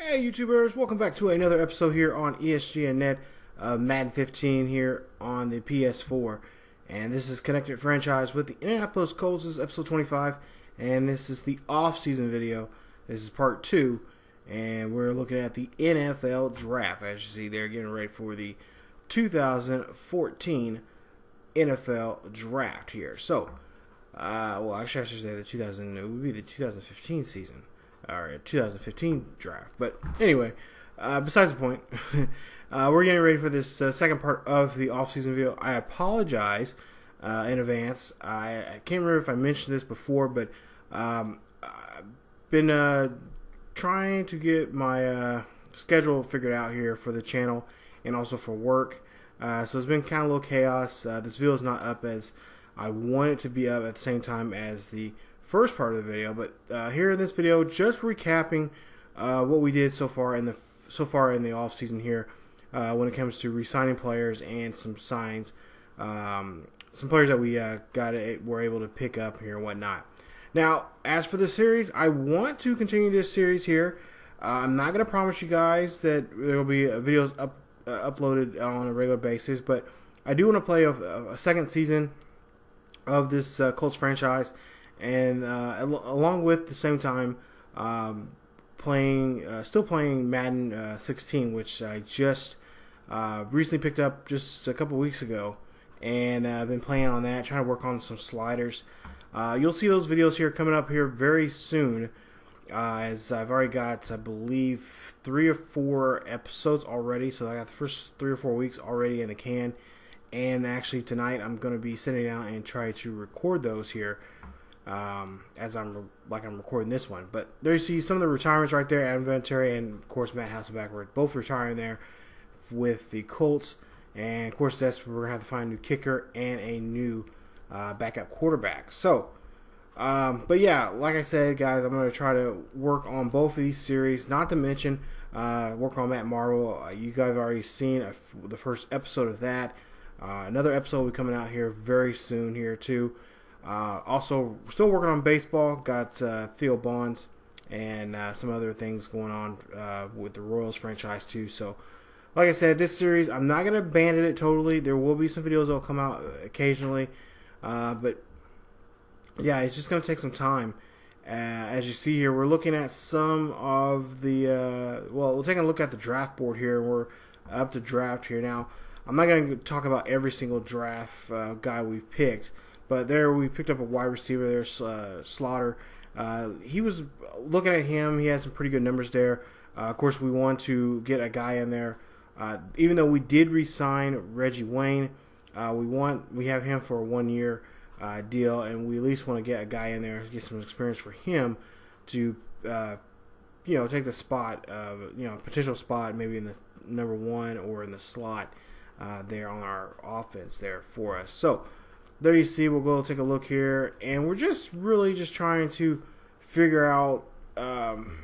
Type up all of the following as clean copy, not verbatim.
Hey YouTubers, welcome back to another episode here on ESGNet of Madden 15 here on the PS4. And this is Connected Franchise with the Indianapolis Colts. This is episode 25, and this is the off-season video. This is part 2, and we're looking at the NFL Draft. As you see, they're getting ready for the 2014 NFL Draft here. So, well, actually I should say it would be the 2015 season. Or 2015 draft. But anyway, besides the point, we're getting ready for this second part of the off-season video. I apologize in advance. I can't remember if I mentioned this before, but I've been trying to get my schedule figured out here for the channel and also for work. So it's been kind of a little chaos. This video is not up as I want it to be up at the same time as the first part of the video, but here in this video, just recapping what we did so far in the off season here, when it comes to re-signing players and some signs, some players that we were able to pick up here and whatnot. Now, as for the series, I want to continue this series here. I'm not going to promise you guys that there will be videos uploaded on a regular basis, but I do want to play a second season of this Colts franchise. And along with the same time still playing Madden 16, which I just recently picked up just a couple weeks ago, and I've been playing on that, trying to work on some sliders. You'll see those videos here coming up here very soon, as I've already got, I believe, 3 or 4 episodes already. So I got the first 3 or 4 weeks already in the can, and actually tonight I'm going to be sitting down and try to record those here. As I'm recording this one. But there you see some of the retirements right there. Adam Vinatieri and of course Matt Hasselbeck were both retiring there with the Colts, and of course that's where we're gonna have to find a new kicker and a new backup quarterback. So but yeah, like I said, guys, I'm gonna try to work on both of these series, not to mention work on Matt Marvel. You guys have already seen the first episode of that. Another episode will be coming out here very soon here too. Also, we're still working on baseball. Got Theo Bonds and some other things going on with the Royals franchise too. So, like I said, this series, I'm not going to abandon it totally. There will be some videos that will come out occasionally. But, yeah, it's just going to take some time. As you see here, we're looking at some of the, well, we're taking a look at the draft board here. We're up to draft here now. I'm not going to talk about every single draft guy we picked. But there we picked up a wide receiver there, Slaughter. He was looking at him. He had some pretty good numbers there. Of course, we want to get a guy in there. Even though we did re-sign Reggie Wayne, we have him for a 1-year deal, and we at least want to get a guy in there, get some experience for him to, take the spot of, potential spot maybe in the number 1 or in the slot there on our offense there for us. So there you see, we'll go take a look here, and we're just really trying to figure out,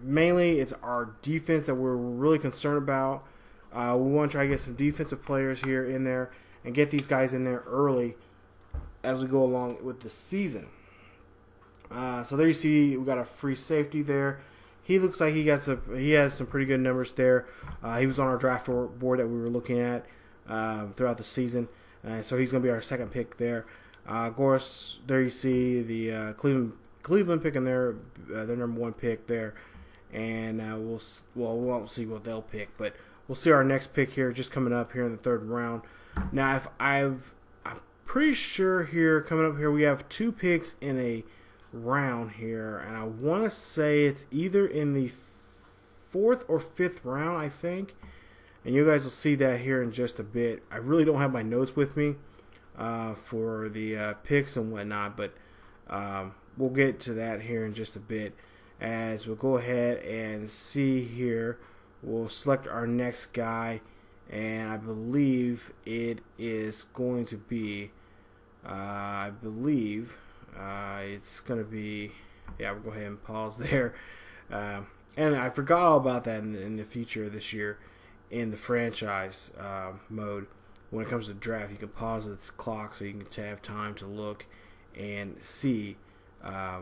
mainly it's our defense that we're really concerned about. We want to try to get some defensive players here in there and get these guys in there early as we go along with the season. So there you see, we got a free safety there. He looks like he has some pretty good numbers there. He was on our draft board that we were looking at throughout the season. So he's going to be our second pick there. Of course, there you see the Cleveland picking their number 1 pick there, and we won't see what they'll pick, but we'll see our next pick here just coming up here in the 3rd round. Now, I'm pretty sure here coming up here we have 2 picks in a round here, and I want to say it's either in the 4th or 5th round, I think. And you guys will see that here in just a bit. I really don't have my notes with me for the picks and whatnot, but we'll get to that here in just a bit. As we'll go ahead and see here, we'll select our next guy, and I believe it is going to be, it's going to be, yeah, we'll go ahead and pause there. And I forgot all about that in the future of this year. In the franchise mode, when it comes to draft, you can pause the clock so you can have time to look and see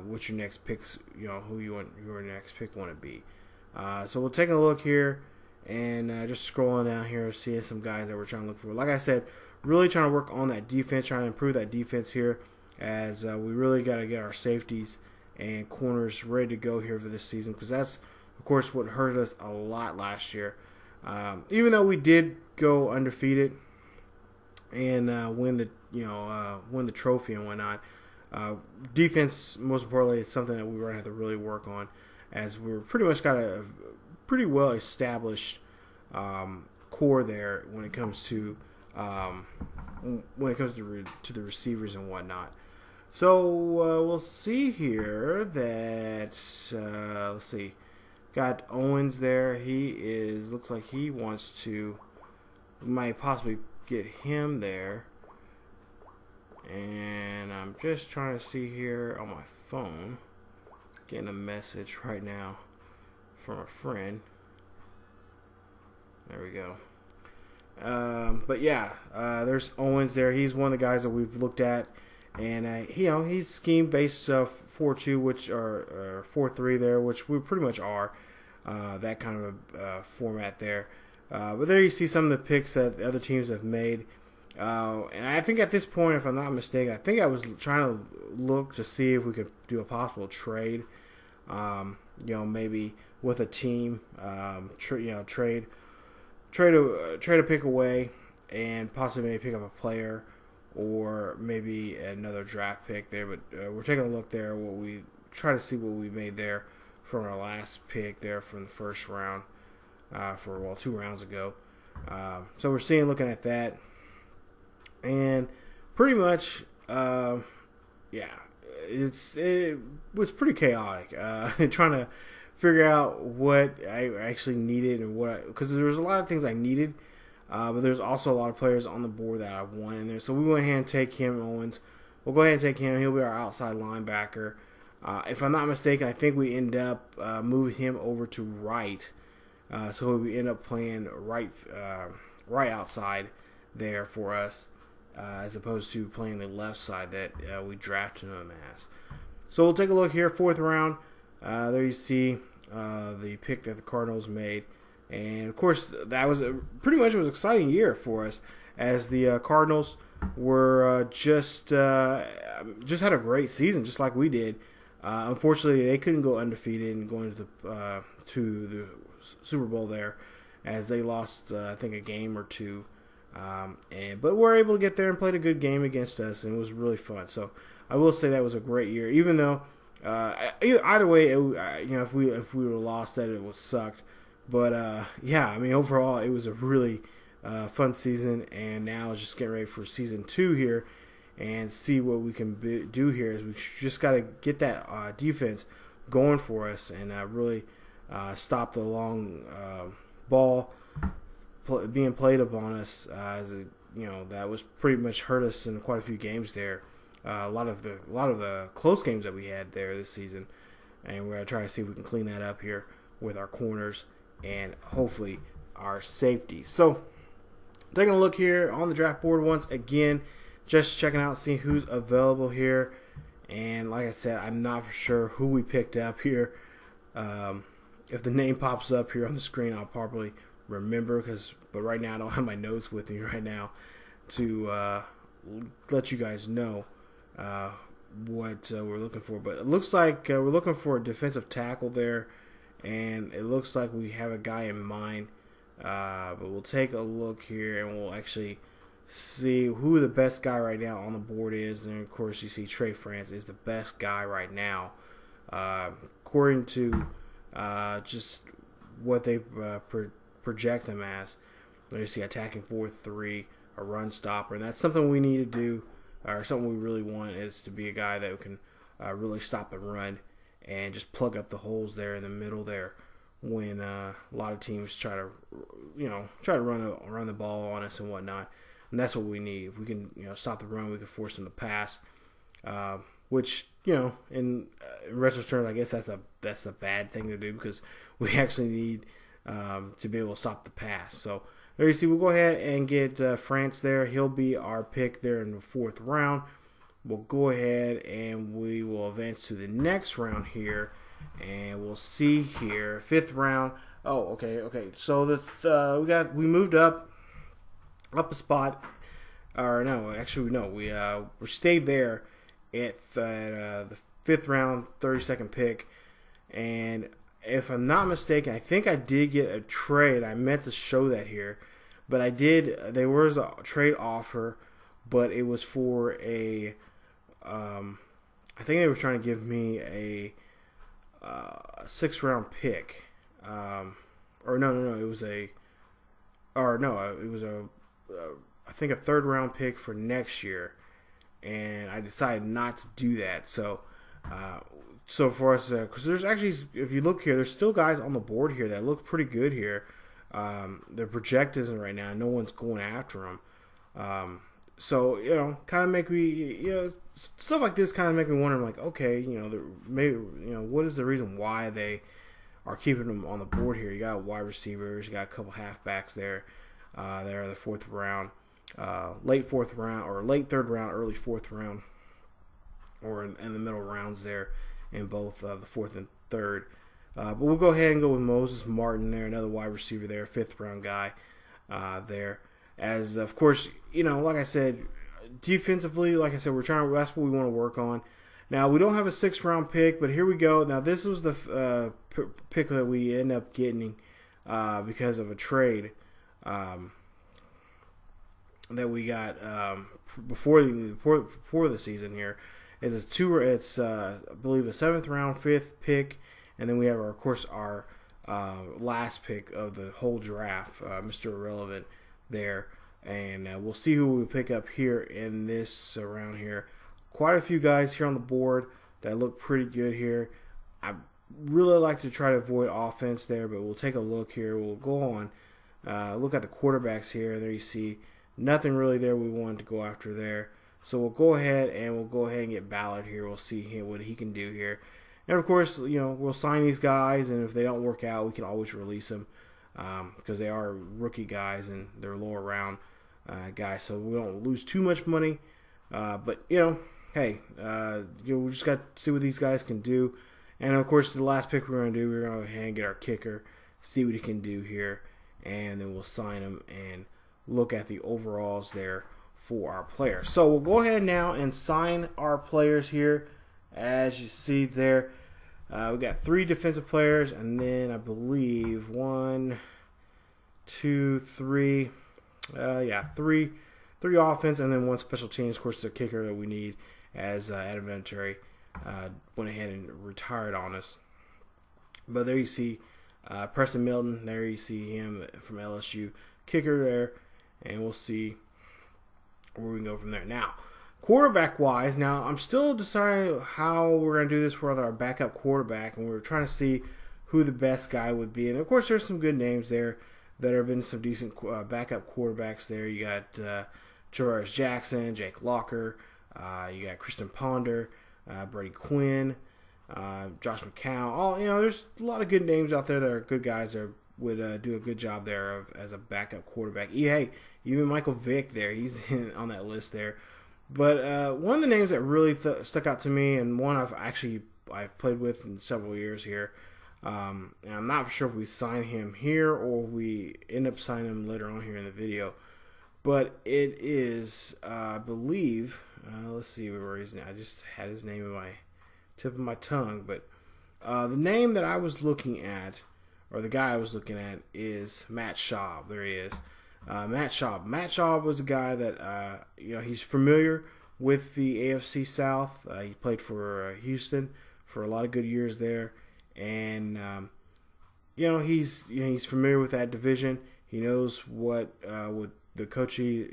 what your next picks, who your next pick want to be. So we'll take a look here and just scrolling down here, seeing some guys that we're trying to look for. Like I said, really trying to work on that defense, trying to improve that defense here, as we really got to get our safeties and corners ready to go here for this season, because that's, of course, what hurt us a lot last year. Even though we did go undefeated and win the trophy and whatnot, defense, most importantly, is something that we were going to have to really work on, as we're pretty much got a pretty well established core there when it comes to to the receivers and whatnot. So we'll see here that let's see, got Owens there. Looks like he wants to, might possibly get him there. And I'm just trying to see here on my phone, getting a message right now from a friend. There we go. But yeah, there's Owens there. He's one of the guys that we've looked at, and he's scheme based 4-2, which are 4-3 there, which we pretty much are that kind of a format there. But there you see some of the picks that the other teams have made. And I think at this point, if I'm not mistaken, I think I was trying to look to see if we could do a possible trade. Maybe with a team, trade a pick away and possibly maybe pick up a player or maybe another draft pick there. But we're taking a look there. Try to see what we made there from our last pick there from the first round 2 rounds ago. So we're looking at that. And pretty much, it was pretty chaotic. Trying to figure out what I actually needed and because there was a lot of things I needed, but there's also a lot of players on the board that I wanted there. So we went ahead and take him, Owens. We'll go ahead and take him. He'll be our outside linebacker. If I'm not mistaken, I think we end up moving him over to right. So we end up playing right outside there for us. As opposed to playing the left side that we drafted him as. So we'll take a look here, 4th round. There you see the pick that the Cardinals made. And, of course, that was pretty much an exciting year for us, as the Cardinals were just had a great season, just like we did. Unfortunately, they couldn't go undefeated and go into to the Super Bowl there, as they lost, I think, a game or two. But we're able to get there and played a good game against us, and it was really fun. So I will say that was a great year, even though either way, if we would have lost that, it would sucked. But overall, it was a really fun season, and now it's just getting ready for season 2 here and see what we can do here. Is we just got to get that defense going for us and really stop the long ball being played upon us, that was pretty much hurt us in quite a few games there. A lot of the close games that we had there this season, and we're gonna try to see if we can clean that up here with our corners and hopefully our safety. So taking a look here on the draft board once again, just checking out, seeing who's available here. And like I said, I'm not for sure who we picked up here. If the name pops up here on the screen, I'll probably remember, but right now I don't have my notes with me right now to let you guys know what we're looking for. But it looks like we're looking for a defensive tackle there, and it looks like we have a guy in mind. But we'll take a look here and we'll actually see who the best guy right now on the board is. And of course, you see Trey France is the best guy right now, according to just what they project him as. You see attacking 4-3, a run stopper, and that's something we need to do, or something we really want, is to be a guy that can really stop the run and just plug up the holes there in the middle there when a lot of teams try to run the ball on us and whatnot. And that's what we need. If we can stop the run, we can force them to pass, which in retrospect terms, I guess that's a bad thing to do, because we actually need to be able to stop the pass. So there you see, we'll go ahead and get France there. He'll be our pick there in the 4th round. We'll go ahead and we will advance to the next round here, and we'll see here. 5th round. Oh, okay. So we moved up a spot. Or no, actually no. We stayed there at the 5th round, 32nd pick, and if I'm not mistaken, I think I did get a trade. I meant to show that here, but I did. There was a trade offer, but it was for a. I think they were trying to give me a 6th round pick, or no, it was a, or no, it was a, I think a 3rd round pick for next year, and I decided not to do that. So, for us, because there's actually, if you look here, there's still guys on the board here that look pretty good here. Their project isn't right now. No one's going after them. So, kind of make me, stuff like this kind of make me wonder, like, okay, maybe, what is the reason why they are keeping them on the board here? You got wide receivers, you got a couple halfbacks there. They're in the 4th round, late 4th round, or late 3rd round, early 4th round, or in the middle rounds there in both the 4th and 3rd. But we'll go ahead and go with Moses Martin there, another wide receiver there, 5th round guy there. As, of course, like I said, defensively, like I said, that's what we want to work on. Now, we don't have a 6th round pick, but here we go. Now, this was the pick that we end up getting because of a trade that we got before the season here. It's I believe a 7th round, 5th pick, and then we have, of course, our last pick of the whole draft, Mr. Irrelevant there, and we'll see who we pick up here in this round here. Quite a few guys here on the board that look pretty good here. I really like to try to avoid offense there, but we'll take a look here. We'll go on, look at the quarterbacks here. There you see nothing really there we wanted to go after there. So we'll go ahead and get Ballard here. We'll see what he can do here. And of course, we'll sign these guys, and if they don't work out, we can always release them. Because they are rookie guys and they're lower round guys, so we don't lose too much money. But hey, we just got to see what these guys can do. And of course, the last pick we're going to do, we're going to go ahead and get our kicker, see what he can do here, and then we'll sign him and look at the overalls there for our players. So we'll go ahead now and sign our players here, as you see there. We got 3 defensive players, and then I believe 3 offense, and then 1 special teams. Of course, the kicker that we need, as Adam Vinatieri went ahead and retired on us. But there you see Preston Milton. There you see him from LSU, kicker there, and we'll see where we can go from there. Now, quarterback-wise, now I'm still deciding how we're going to do this with our backup quarterback, and we're trying to see who the best guy would be. And, of course, there's some good names there that have been some decent backup quarterbacks there. You got Torres Jackson, Jake Locker, you got Kristen Ponder, Brady Quinn, Josh McCown. There's a lot of good names out there that are good guys that would do a good job there as a backup quarterback. Hey, even Michael Vick there, he's on that list there. But one of the names that really stuck out to me, and one I've played with in several years here, and I'm not sure if we sign him here or we end up signing him later on here in the video, but it is, I believe, let's see where he's now. I just had his name in my tip of my tongue, but the name that I was looking at, or the guy I was looking at, is Matt Schaub. There he is. Matt Schaub. Matt Schaub was a guy that, he's familiar with the AFC South. He played for Houston for a lot of good years there. And, he's familiar with that division. He knows what with the coaching,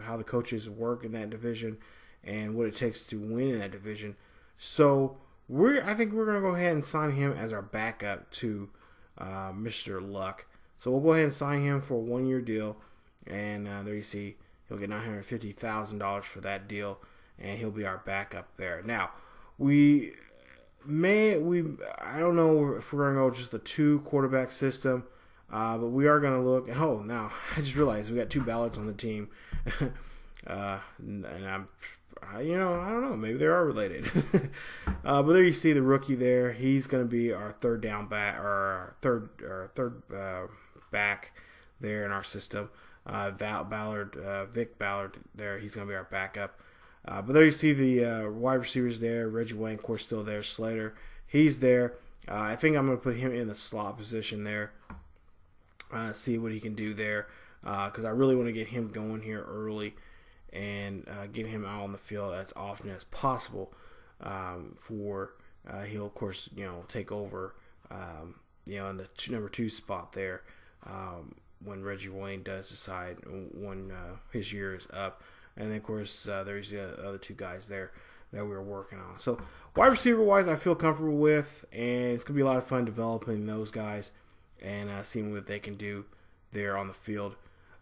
how the coaches work in that division and what it takes to win in that division. So I think we're going to go ahead and sign him as our backup to Mr. Luck. So we'll go ahead and sign him for a 1-year deal, and there you see he'll get $950,000 for that deal, and he'll be our backup there. Now I don't know if we're gonna go just the 2 quarterback system, but we are gonna look. Now I just realized we got 2 Ballards on the team, and you know, I don't know. Maybe they are related. But there you see the rookie there. He's going to be our third down back, or our third back there in our system. Vic Ballard there. He's going to be our backup. But there you see the wide receivers there. Reggie Wayne, of course, still there. Slater, he's there. I think I'm going to put him in the slot position there. See what he can do there. Because I really want to get him going here early and get him out on the field as often as possible. He'll, of course, you know, take over, you know, in the number 2 spot there when Reggie Wayne does decide when his year is up. And then, of course, there's the other 2 guys there that we were working on. So, wide receiver-wise, I feel comfortable with, and it's going to be a lot of fun developing those guys and seeing what they can do there on the field.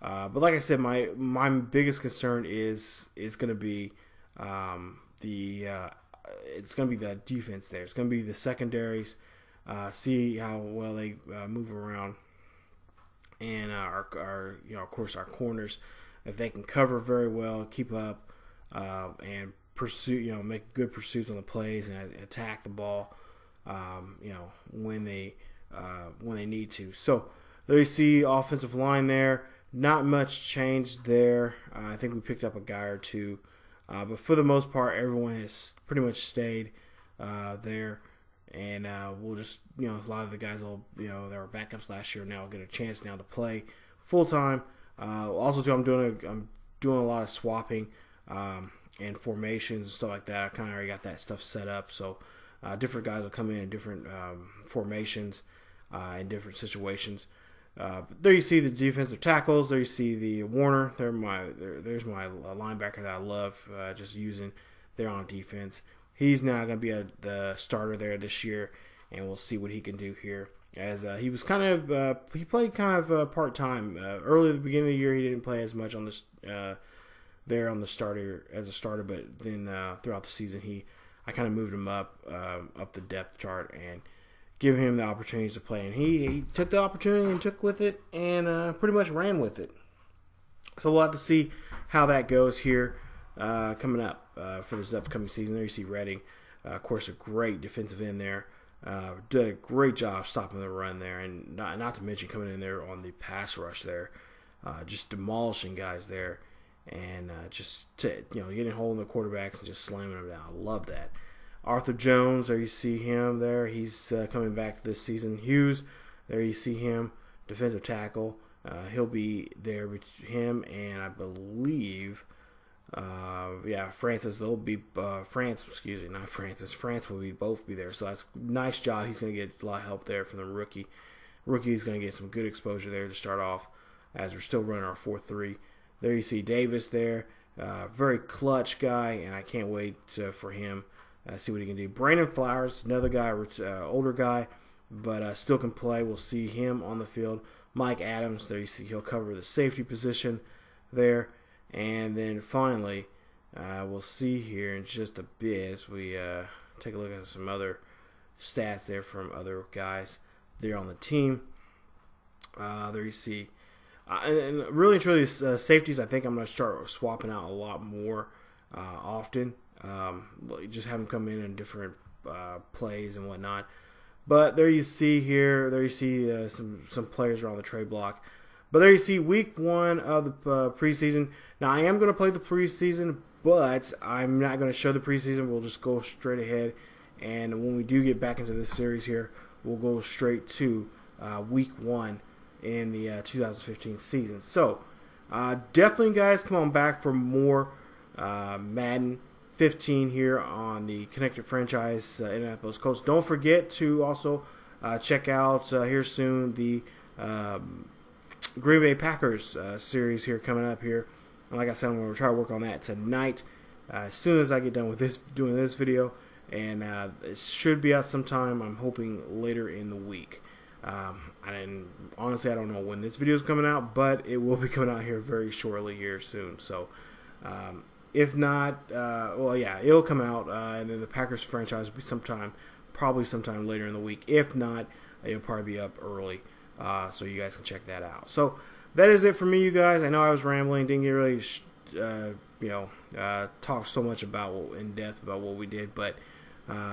But like I said, my biggest concern is going to be it's going to be the defense there. It's going to be the secondaries. See how well they move around, and our you know, of course, our corners, if they can cover very well, keep up, and pursue, you know, make good pursuits on the plays and attack the ball, you know, when they need to. So there you see offensive line there. Not much change there. I think we picked up a guy or 2, but for the most part, everyone has pretty much stayed there. And we'll just, you know, a lot of the guys will, you know, that were backups last year now get a chance now to play full time. Also, too, I'm doing a lot of swapping and formations and stuff like that. I kind of already got that stuff set up, so different guys will come in different formations in different situations. There you see the defensive tackles. There you see the Warner. There's my linebacker that I love just using there on defense. He's now going to be the starter there this year, and we'll see what he can do here. As he was kind of he played kind of part time early at the beginning of the year. He didn't play as much on this there on the starter as a starter, but then throughout the season I kind of moved him up the depth chart and give him the opportunities to play, and he took the opportunity and took with it and pretty much ran with it. So we'll have to see how that goes here coming up for this upcoming season. There you see Redding, of course, a great defensive end there. Did a great job stopping the run there, and not to mention coming in there on the pass rush there, just demolishing guys there, and getting a hold in the quarterbacks and just slamming them down. I love that. Arthur Jones, there you see him there. He's coming back this season. Hughes, there you see him, defensive tackle. He'll be there with him, and I believe, Francis. They'll be France will both be there. So that's a nice job. He's going to get a lot of help there from the rookie. Rookie's going to get some good exposure there to start off, as we're still running our 4-3. There you see Davis there, very clutch guy, and I can't wait for him. See what he can do. Brandon Flowers, another guy, older guy, but still can play. We'll see him on the field. Mike Adams, there you see he'll cover the safety position there. And then finally, we'll see here in just a bit as we take a look at some other stats there from other guys there on the team. There you see. And really and truly, safeties, I think I'm going to start swapping out a lot more often. Just have them come in different plays and whatnot. But there you see here, some players are on the trade block. But there you see week 1 of the preseason. Now I am going to play the preseason, but I'm not going to show the preseason. We'll just go straight ahead. And when we do get back into this series here, we'll go straight to week 1 in the 2015 season. So definitely, guys, come on back for more Madden 15 here on the Connected Franchise Indianapolis Colts. Don't forget to also check out here soon the Green Bay Packers series here coming up here. And like I said, I'm going to try to work on that tonight as soon as I get done with doing this video, and it should be out sometime. I'm hoping later in the week. And honestly, I don't know when this video is coming out, but it will be coming out here very shortly here soon. So if not, it'll come out, and then the Packers franchise will be probably sometime later in the week. If not, it'll probably be up early, so you guys can check that out. So that is it for me, you guys. I know I was rambling, didn't get really talk so much about in depth about what we did, but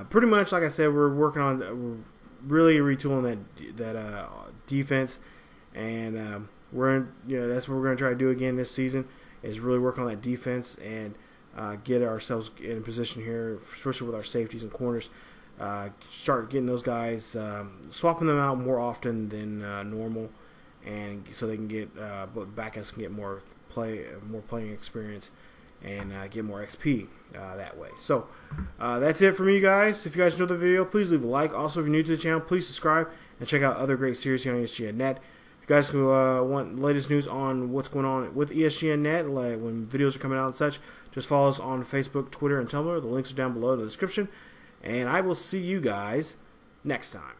pretty much like I said, we're working on really retooling that defense, and that's what we're going to try to do again this season, is really work on that defense and get ourselves in a position here, especially with our safeties and corners. Start getting those guys, swapping them out more often than normal, and so they can get backups can get more playing experience and get more XP that way. So that's it from you guys. If you guys enjoyed the video, please leave a like. Also, if you're new to the channel, please subscribe and check out other great series here on ESGNet. If you guys who want the latest news on what's going on with ESGNet, like when videos are coming out and such, just follow us on Facebook, Twitter, and Tumblr. The links are down below in the description. And I will see you guys next time.